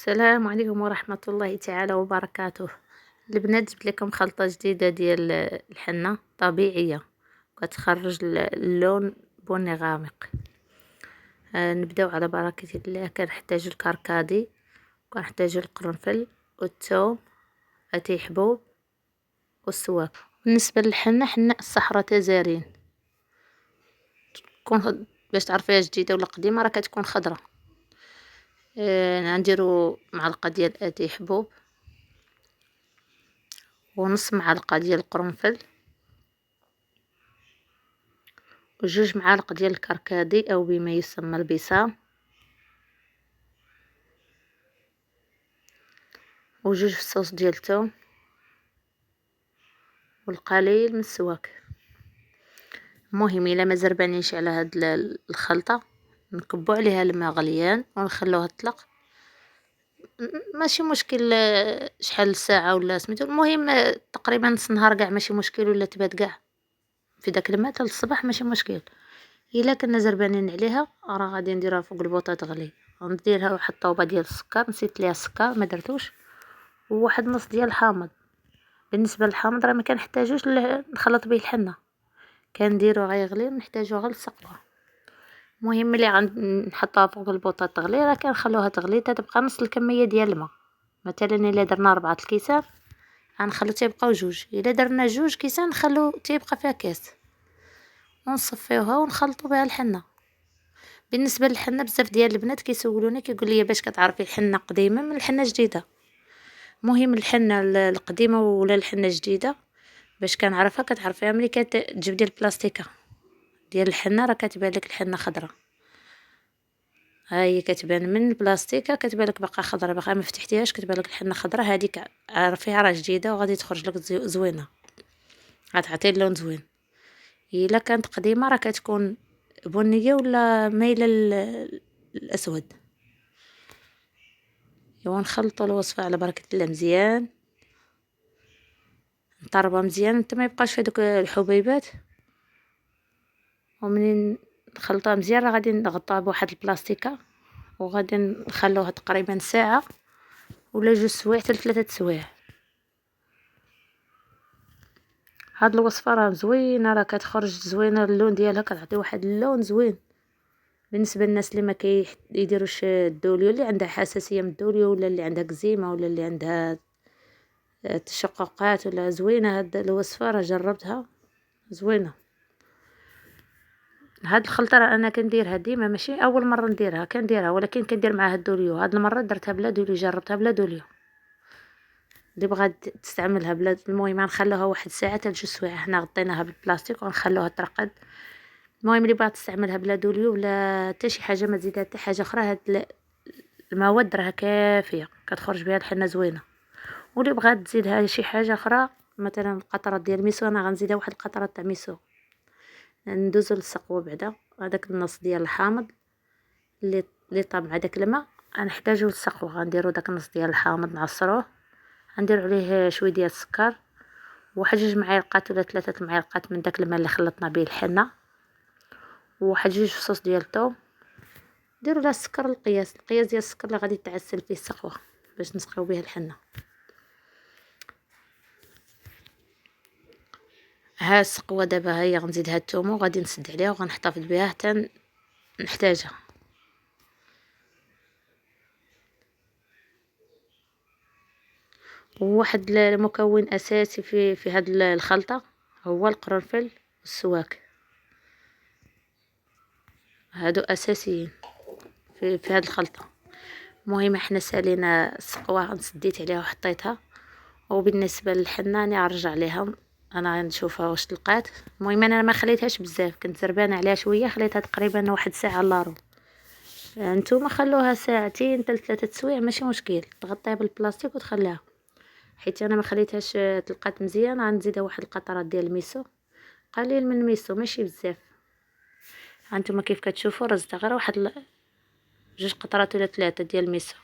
السلام عليكم ورحمة الله تعالى وبركاته. البنات جبت لكم خلطة جديدة ديال الحنة طبيعية كتخرج اللون بني غامق. نبداو على بركة الله. كنحتاجو الكركادي، وكنحتاجو القرنفل والثوم، اتاي حبوب والسواك. بالنسبة للحنة، حناء الصحراء تزارين تكون باش تعرفيها جديدة ولا قديمة، راه كتكون خضرة. نديرو معلقة ديال اتاي حبوب، ونص معلقة ديال القرنفل، وجوج معالق ديال الكركادي او بما يسمى البصام، وجوج فصوص ديال الثوم، والقليل من السواك. المهم الا ما زربانينش على هاد الخلطة، نكبو عليها الماء غليان ونخلوها تطلق. ماشي مشكل شحال ساعة ولا سميتو، المهم تقريبا نص نهار كاع ماشي مشكل، ولا تبات كاع في داك الماء حتى الصباح ماشي مشكل. الا كنا زربانين عليها راه غادي نديرها فوق البوطه تغلي، ونديرها واحد الطوبه ديال السكر، نسيت ليها السكر ما درتوش، وواحد نص ديال الحامض. بالنسبه للحامض راه ما كنحتاجوش نخلط به الحنه، كنديرو غيغلي ونحتاجو غير السقوه. المهم ملي غنحطها فوق البوطه تغلي، راه كنخلوها تغلي تتبقى نص الكميه ديال الماء. مثلا الا درنا 4 الكيسان غنخلو تيبقاو جوج، الا درنا 2 كيسان نخلو تيبقى فيها كاس، ونصفيوها ونخلطوا بها الحنه. بالنسبه للحنه، بزاف ديال البنات كيسولوني كيقول لي باش كتعرفي الحنه قديمه من الحنه جديده. مهم الحنه القديمه ولا الحنه الجديده باش كنعرفها، كتعرفيها ملي كتجبدي البلاستيكه ديال الحنه، راه كتبان لك الحنه خضراء. ها هي كتبان من البلاستيكه، كتبان لك باقا خضراء، باقا ما فتحتيهاش، كتبان لك الحنه خضراء. هذيك عرفيها راه جديده وغادي تخرج لك زوينه، غتعطي اللون زوين. الا كانت قديمه راه كتكون بنيه ولا مايله الاسود. ايوا نخلطوا الوصفه على بركه الله مزيان، نطربها مزيان حتى ما يبقاش في دوك الحبيبات. ومنين نخلطوها مزيان راه غادي نغطوها بواحد البلاستيكه، وغادي نخلوها تقريبا ساعه ولا 2 سوايع حتى 3 سوايع. هاد الوصفه راه زوينه، راه كتخرج زوينه، اللون ديالها كتعطي واحد اللون زوين. بالنسبه للناس اللي ما كيديروش الدوليو، اللي عندها حساسيه من الدوليو، ولا اللي عندها كزيمه، ولا اللي عندها تشققات، ولا زوينه هاد الوصفه، راه جربتها زوينه. هاد الخلطه راه انا كنديرها ديما، ماشي اول مره نديرها، كنديرها ولكن كندير معاها الدوليو. هاد المره درتها بلا دوليو، جربتها بلا دوليو. اللي بغات تستعملها بلا، المهم غنخلوها واحد ساعه حتى 2 سوايع، حنا غطيناها بالبلاستيك وغنخلوها ترقد. المهم اللي بغات تستعملها بلا دوليو ولا حتى شي حاجه، ما تزيدها حتى حاجه اخرى، هاد المواد راه كافيه كتخرج بها الحنه زوينه. واللي بغات تزيدها شي حاجه اخرى، مثلا قطره ديال الميسو، انا غنزيدها واحد القطره تاع ميسو. ندوزو للسقوه بعدا، هذاك النص ديال الحامض اللي طاب مع داك الماء غنحتاجو للسقوه. غنديرو داك النص ديال الحامض نعصروه، غندير عليه شويه ديال السكر، وواحد 2 معالق ولا 3 معالق من داك الماء اللي خلطنا به الحنه، وواحد 2 فصوص ديال الثوم. ديروا لها السكر القياس ديال السكر اللي غادي تعسل فيه السقوه باش نسقيو به الحنه. ها السقوه دابا هي غنزيدها الثوم، وغادي نسد عليها وغنحتفظ بها حتى نحتاجها. وواحد المكون اساسي في هاد الخلطه هو القرنفل والسواك، هادو اساسيين في هاد الخلطه. المهم احنا سالينا السقوه، سديت عليها وحطيتها. وبالنسبه للحنه انا غنرجع عليها، انا نشوفها واش لقات. المهم انا ما خليتهاش بزاف، كنت زربانه عليها شويه، خليتها تقريبا واحد ساعه الا ربع. نتوما خلوها ساعتين حتى 3 سوايع ماشي مشكل، تغطيها بالبلاستيك وتخليها. حيت انا ما خليتهاش تلقات مزيان، غنزيدها واحد القطرات ديال الميسو، قليل من الميسو ماشي بزاف. هانتوما كيف كتشوفوا رزت غير واحد 2 قطرات ولا 3 ديال الميسو.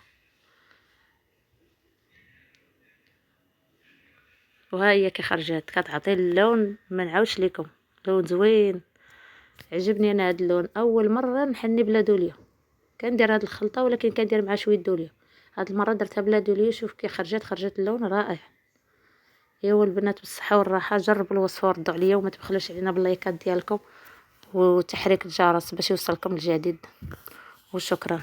وها هي كي خرجت كتعطي اللون ما نعاودش لكم، لون زوين. عجبني انا هذا اللون. اول مره نحني بلا دوليو، كندير هاد الخلطه ولكن كندير مع شويه دوليو. هاد المرة درتها بلا دوليو، شوف كي خرجت اللون رائع. ايوا البنات بالصحة والراحة، جربوا الوصفة وردوا عليا وما تبخلوش علينا باللايكات ديالكم وتحريك الجرس باش يوصلكم الجديد، وشكرا.